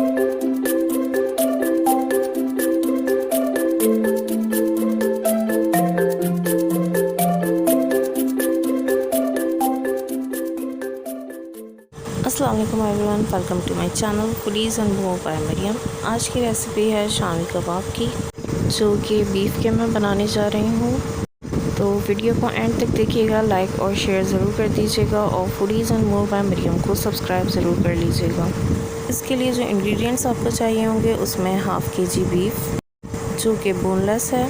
अस्सलाम वालेकुम everyone, welcome to my channel foodies and more by Mariyam. आज की रेसिपी है शामी कबाब की, जो कि बीफ के मैं बनाने जा रही हूँ। तो वीडियो को एंड तक देखिएगा, लाइक और शेयर ज़रूर कर दीजिएगा और foodies and more by Mariyam को सब्सक्राइब ज़रूर कर लीजिएगा। इसके लिए जो इंग्रेडिएंट्स आपको चाहिए होंगे उसमें हाफ़ kg बीफ जो कि बोनलेस है,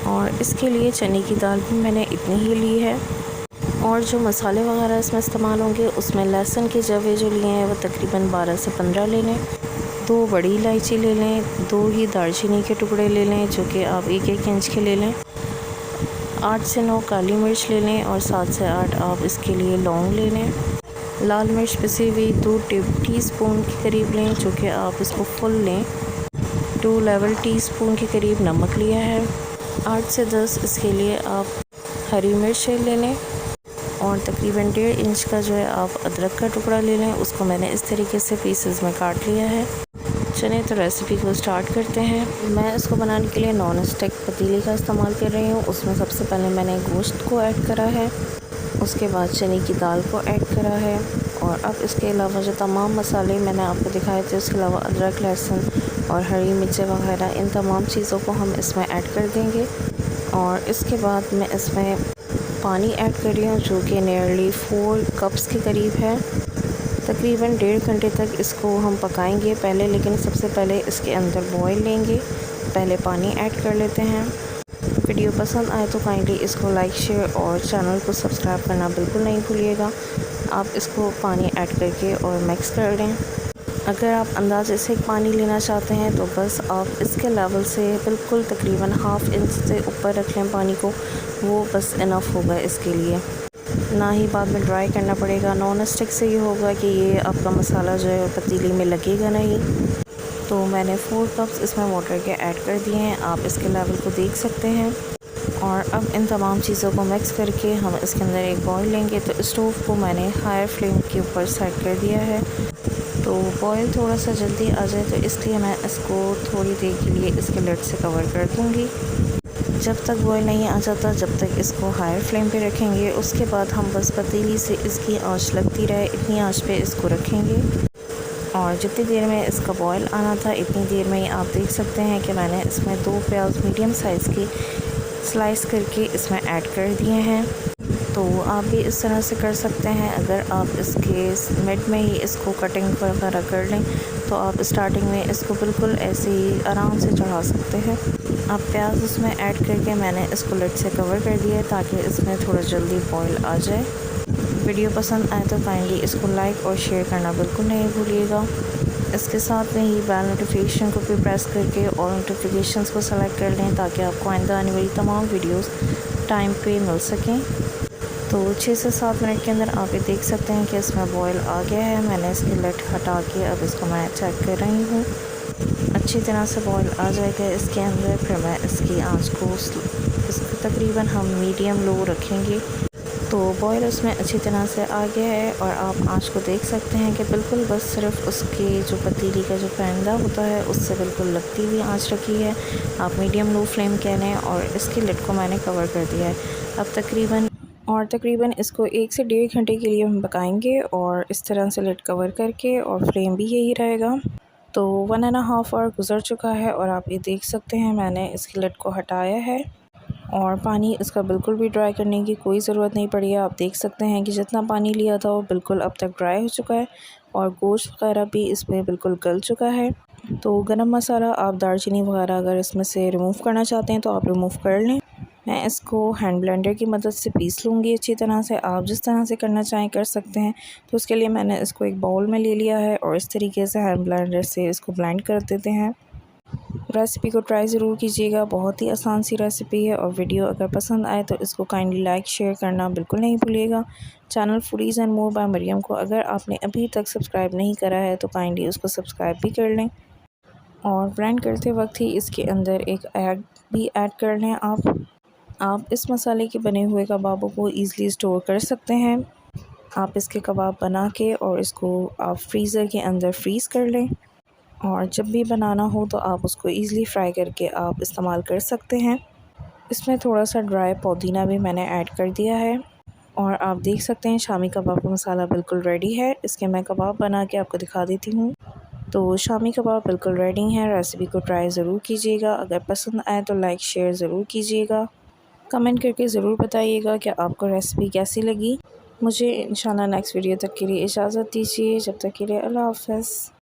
और इसके लिए चने की दाल भी मैंने इतनी ही ली है। और जो मसाले वगैरह इसमें इस्तेमाल होंगे उसमें लहसुन के जवे जो लिए हैं वो तकरीबन 12 से 15 ले लें, 2 बड़ी इलायची ले लें, 2 ही दालचीनी के टुकड़े ले लें जो कि आप 1-1 इंच के ले लें, 8 से 9 काली मिर्च ले लें और 7 से 8 आप इसके लिए लौंग ले लें। लाल मिर्च पिसी हुई 2 टीस्पून के करीब लें जो कि आप इसको फुल लें। 2 लेवल टीस्पून के करीब नमक लिया है। 8 से 10 इसके लिए आप हरी मिर्च ले लें और तकरीबन 1.5 इंच का जो है आप अदरक का टुकड़ा ले लें। उसको मैंने इस तरीके से पीसेस में काट लिया है। चलिए तो रेसिपी को स्टार्ट करते हैं। मैं इसको बनाने के लिए नॉन स्टिक पतीले का इस्तेमाल कर रही हूँ। उसमें सबसे पहले मैंने गोश्त को ऐड करा है, उसके बाद चने की दाल को ऐड करा है, और अब इसके अलावा जो तमाम मसाले मैंने आपको दिखाए थे उसके अलावा अदरक, लहसुन और हरी मिर्चें वगैरह, इन तमाम चीज़ों को हम इसमें ऐड कर देंगे। और इसके बाद मैं इसमें पानी ऐड कर रही हूँ जो कि नियरली 4 कप्स के करीब है। तकरीबन 1.5 घंटे तक इसको हम पकाएंगे पहले, लेकिन सबसे पहले इसके अंदर बॉईल लेंगे। पहले पानी ऐड कर लेते हैं। वीडियो पसंद आए तो काइंडली इसको लाइक, शेयर और चैनल को सब्सक्राइब करना बिल्कुल नहीं भूलिएगा। आप इसको पानी ऐड करके और मिक्स कर लें। अगर आप अंदाज़े से पानी लेना चाहते हैं तो बस आप इसके लेवल से बिल्कुल तकरीबन 1/2 इंच से ऊपर रख लें पानी को, वो बस इनफ होगा इसके लिए। ना ही बाद में ड्राई करना पड़ेगा। नॉन स्टिक से ये होगा कि ये आपका मसाला जो है पतीले में लगेगा नहीं। तो मैंने 4 कप्स इसमें वाटर के ऐड कर दिए हैं, आप इसके लेवल को देख सकते हैं। और अब इन तमाम चीज़ों को मिक्स करके हम इसके अंदर एक बॉईल लेंगे। तो स्टोव को मैंने हाई फ्लेम के ऊपर सेट कर दिया है। तो बॉईल थोड़ा सा जल्दी आ जाए तो इसलिए मैं इसको थोड़ी देर के लिए इसके लिड से कवर कर दूँगी। जब तक बॉईल नहीं आ जाता जब तक इसको हाई फ्लेम पे रखेंगे। उसके बाद हम बस पतीली से इसकी आंच लगती रहे इतनी आंच पे इसको रखेंगे। और जितनी देर में इसका बॉईल आना था इतनी देर में ही आप देख सकते हैं कि मैंने इसमें 2 प्याज मीडियम साइज़ की स्लाइस करके इसमें ऐड कर दिए हैं। तो आप भी इस तरह से कर सकते हैं। अगर आप इसके मिड में ही इसको कटिंग वगैरह कर लें तो आप स्टार्टिंग में इसको बिल्कुल ऐसे ही आराम से चढ़ा सकते हैं। अब प्याज इसमें ऐड करके मैंने इसको लिड से कवर कर दिया है ताकि इसमें थोड़ा जल्दी बॉईल आ जाए। वीडियो पसंद आए तो काइंडली इसको लाइक और शेयर करना बिल्कुल नहीं भूलिएगा। इसके साथ में ही बेल नोटिफिकेशन को भी प्रेस करके और नोटिफिकेशंस को सेलेक्ट कर लें ताकि आपको आइंदा आने वाली तमाम वीडियोस टाइम पे मिल सकें। तो 6 से 7 मिनट के अंदर आप ये देख सकते हैं कि इसमें बॉईल आ गया है। मैंने इसकी लिड हटा के अब इसको मैं चेक कर रही हूँ। अच्छी तरह से बॉईल आ जाएगा इसके अंदर। फिर मैं इसकी आंच को इसको तकरीबन हम मीडियम लो रखेंगे। तो बॉईल उसमें अच्छी तरह से आ गया है और आप आंच को देख सकते हैं कि बिल्कुल बस सिर्फ उसके जो पतीली का जो पैंदा होता है उससे बिल्कुल लगती हुई आंच रखी है। आप मीडियम लो फ्लेम कह लें। और इसकी लिड को मैंने कवर कर दिया है। अब तकरीबन इसको 1 से 1.5 घंटे के लिए हम पकाएंगे और इस तरह से लिड कवर करके, और फ्लेम भी यही रहेगा। तो 1.5 आवर गुज़र चुका है और आप ये देख सकते हैं मैंने इसकी लिड को हटाया है और पानी इसका बिल्कुल भी ड्राई करने की कोई ज़रूरत नहीं पड़ी है। आप देख सकते हैं कि जितना पानी लिया था वो बिल्कुल अब तक ड्राई हो चुका है और गोश्त वगैरह भी इसमें बिल्कुल गल चुका है। तो गरम मसाला आप दालचीनी वगैरह अगर इसमें से रिमूव करना चाहते हैं तो आप रिमूव कर लें। मैं इसको हैंड ब्लेंडर की मदद से पीस लूँगी अच्छी तरह से। आप जिस तरह से करना चाहें कर सकते हैं। तो उसके लिए मैंने इसको एक बाउल में ले लिया है और इस तरीके से हैंड ब्लेंडर से इसको ब्लेंड कर देते हैं। रेसिपी को ट्राई ज़रूर कीजिएगा, बहुत ही आसान सी रेसिपी है। और वीडियो अगर पसंद आए तो इसको काइंडली लाइक शेयर करना बिल्कुल नहीं भूलिएगा। Channel foodies and more by Mariyam को अगर आपने अभी तक सब्सक्राइब नहीं करा है तो काइंडली उसको सब्सक्राइब भी कर लें। और ब्लेंड करते वक्त ही इसके अंदर एक एग भी ऐड कर लें। आप इस मसाले के बने हुए कबाबों को ईज़िली स्टोर कर सकते हैं। आप इसके कबाब बना के और इसको आप फ्रीज़र के अंदर फ्रीज़ कर लें। और जब भी बनाना हो तो आप उसको ईज़िली फ्राई करके आप इस्तेमाल कर सकते हैं। इसमें थोड़ा सा ड्राई पुदीना भी मैंने ऐड कर दिया है। और आप देख सकते हैं शामी कबाब का मसाला बिल्कुल रेडी है। इसके मैं कबाब बना के आपको दिखा देती हूँ। तो शामी कबाब बिल्कुल रेडी हैं। रेसिपी को ट्राई ज़रूर कीजिएगा। अगर पसंद आए तो लाइक शेयर ज़रूर कीजिएगा। कमेंट करके ज़रूर बताइएगा कि आपको रेसिपी कैसी लगी। मुझे इंशाल्लाह नेक्स्ट वीडियो तक के लिए इजाज़त दीजिए। जब तक के लिए अल्लाह हाफ़िज़।